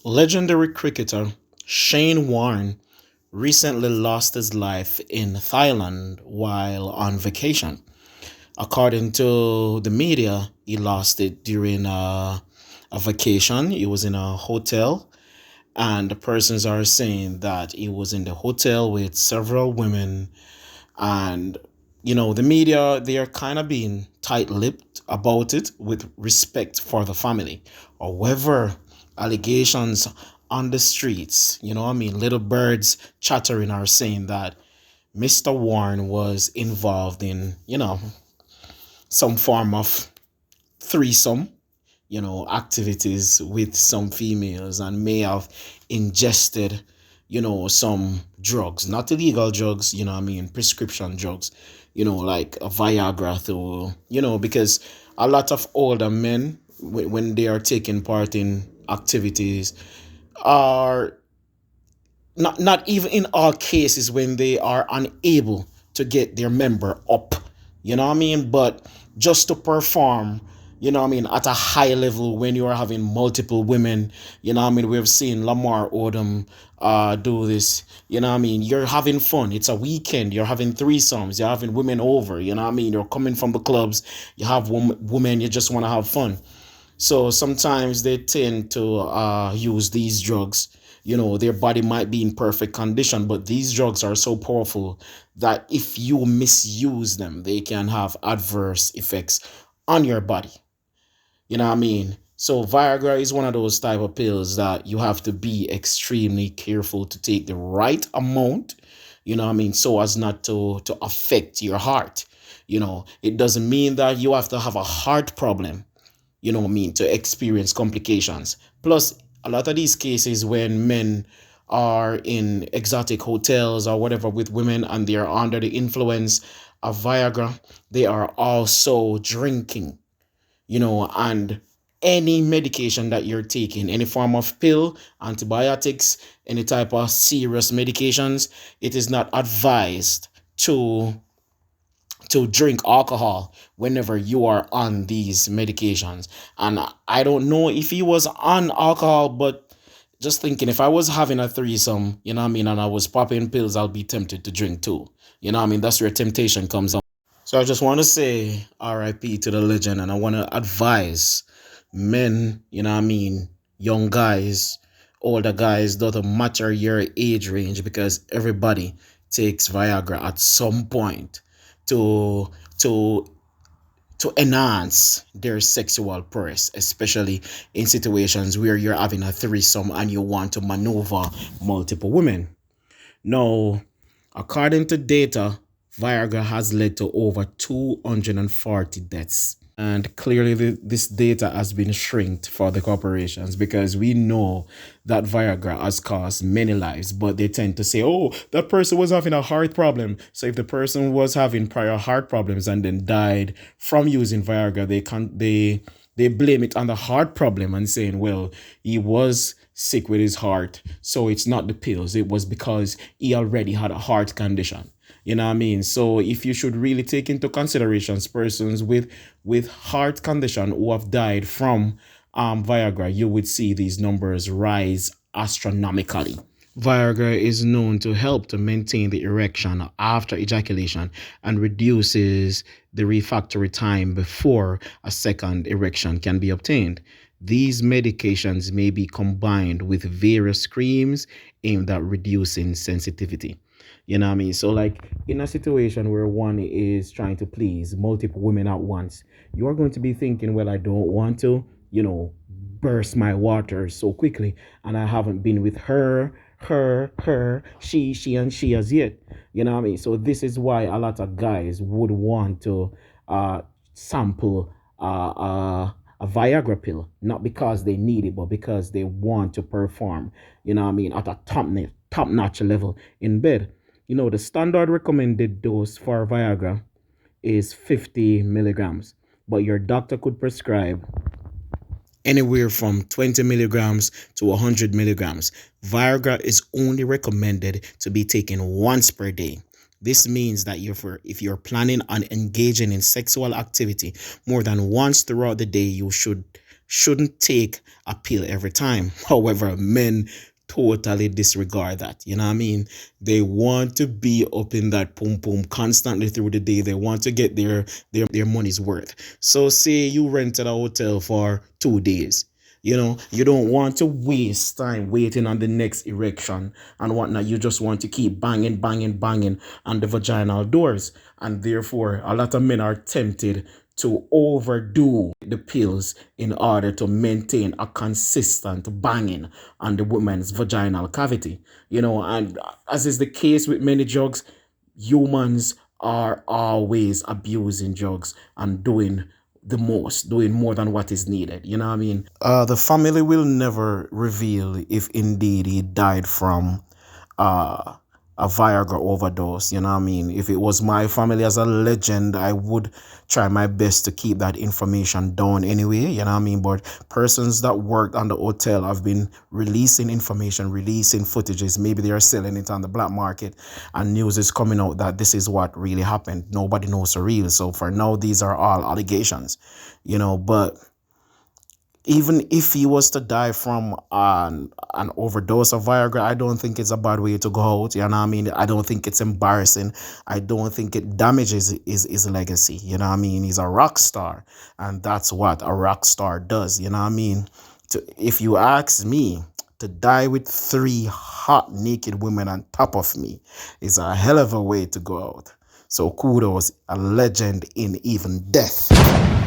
Legendary cricketer Shane Warne recently lost his life in Thailand while on vacation. According to the media, he lost it during a vacation. He was in a hotel, and the persons are saying that he was in the hotel with several women. And, the media, they are kind of being tight lipped about it with respect for the family. However, allegations on the streets, little birds chattering are saying that Mr. Warren was involved in, some form of threesome, activities with some females and may have ingested, some drugs, not illegal drugs, prescription drugs, like a Viagra through, because a lot of older men, when they are taking part in activities, are not even in all cases when they are unable to get their member up, but just to perform, at a high level when you are having multiple women, we've seen Lamar Odom do this, you're having fun, it's a weekend, you're having threesomes, you're having women over, you're coming from the clubs, you have women, you just want to have fun. So sometimes they tend to use these drugs. Their body might be in perfect condition, but these drugs are so powerful that if you misuse them, they can have adverse effects on your body. So Viagra is one of those type of pills that you have to be extremely careful to take the right amount, so as not to affect your heart. It doesn't mean that you have to have a heart problem, to experience complications. Plus, a lot of these cases when men are in exotic hotels or whatever with women and they are under the influence of Viagra, they are also drinking, and any medication that you're taking, any form of pill, antibiotics, any type of serious medications, it is not advised to drink alcohol whenever you are on these medications. And I don't know if he was on alcohol, but just thinking if I was having a threesome, and I was popping pills, I'll be tempted to drink too. That's where temptation comes on. So I just want to say RIP to the legend, and I want to advise men, young guys, older guys, doesn't matter your age range, because everybody takes Viagra at some point to to to enhance their sexual prowess, especially in situations where you're having a threesome and you want to maneuver multiple women. Now, according to data, Viagra has led to over 240 deaths. And clearly, this data has been shrinked for the corporations because we know that Viagra has caused many lives, but they tend to say, oh, that person was having a heart problem. So if the person was having prior heart problems and then died from using Viagra, they blame it on the heart problem and saying, well, he was sick with his heart, so it's not the pills. It was because he already had a heart condition. So if you should really take into considerations persons with heart condition who have died from Viagra, you would see these numbers rise astronomically. Viagra is known to help to maintain the erection after ejaculation and reduces the refractory time before a second erection can be obtained. These medications may be combined with various creams aimed at reducing sensitivity. So, like in a situation where one is trying to please multiple women at once, you are going to be thinking, well, I don't want to, burst my water so quickly, and I haven't been with her, and she as yet. So this is why a lot of guys would want to sample a Viagra pill, not because they need it, but because they want to perform, at a top notch level in bed. The standard recommended dose for Viagra is 50 milligrams, but your doctor could prescribe anywhere from 20 milligrams to 100 milligrams. Viagra is only recommended to be taken once per day. This means that if you're planning on engaging in sexual activity more than once throughout the day, you should shouldn't take a pill every time. However, men totally disregard that. You know what I mean? They want to be up in that pum pum constantly through the day. They want to get their money's worth. So say you rented a hotel for 2 days. You know, you don't want to waste time waiting on the next erection and whatnot. You just want to keep banging, banging, banging on the vaginal doors. And therefore, a lot of men are tempted to overdo the pills in order to maintain a consistent banging on the woman's vaginal cavity. You know, and as is the case with many drugs, humans are always abusing drugs and doing more than what is needed. You know what I mean? The family will never reveal if indeed he died from uh, a Viagra overdose. You know what I mean? If it was my family as a legend, I would try my best to keep that information down anyway. You know what I mean? But persons that worked on the hotel have been releasing information, releasing footages. Maybe they are selling it on the black market, and news is coming out that this is what really happened. Nobody knows the real. So for now, these are all allegations. You know, but even if he was to die from an overdose of Viagra, I don't think it's a bad way to go out. You know what I mean? I don't think it's embarrassing. I don't think it damages his legacy. You know what I mean? He's a rock star, and that's what a rock star does. You know what I mean? If you ask me, to die with three hot naked women on top of me is a hell of a way to go out. So kudos, a legend in even death.